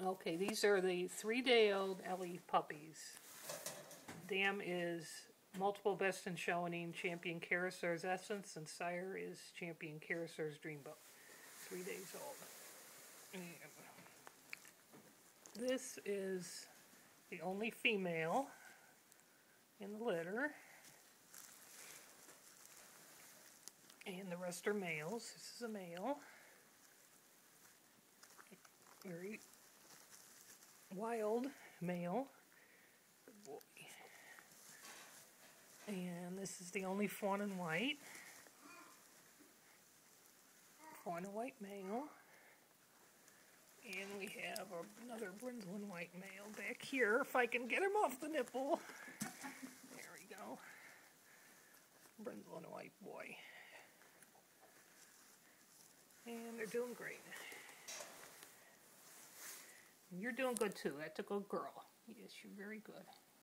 Okay, these are the 3-day-old Ellie puppies. Dam is multiple best in showing champion Karasar's Essence, and sire is champion Karasar's Dreamboat. 3 days old. And this is the only female in the litter. And the rest are males. This is a male. Very wild male. Good boy. And this is the only fawn and white. Fawn and white male. And we have another brindle and white male back here, if I can get him off the nipple. There we go. Brindle and white boy. And they're doing great. And you're doing good too. That's a good girl. Yes, you're very good.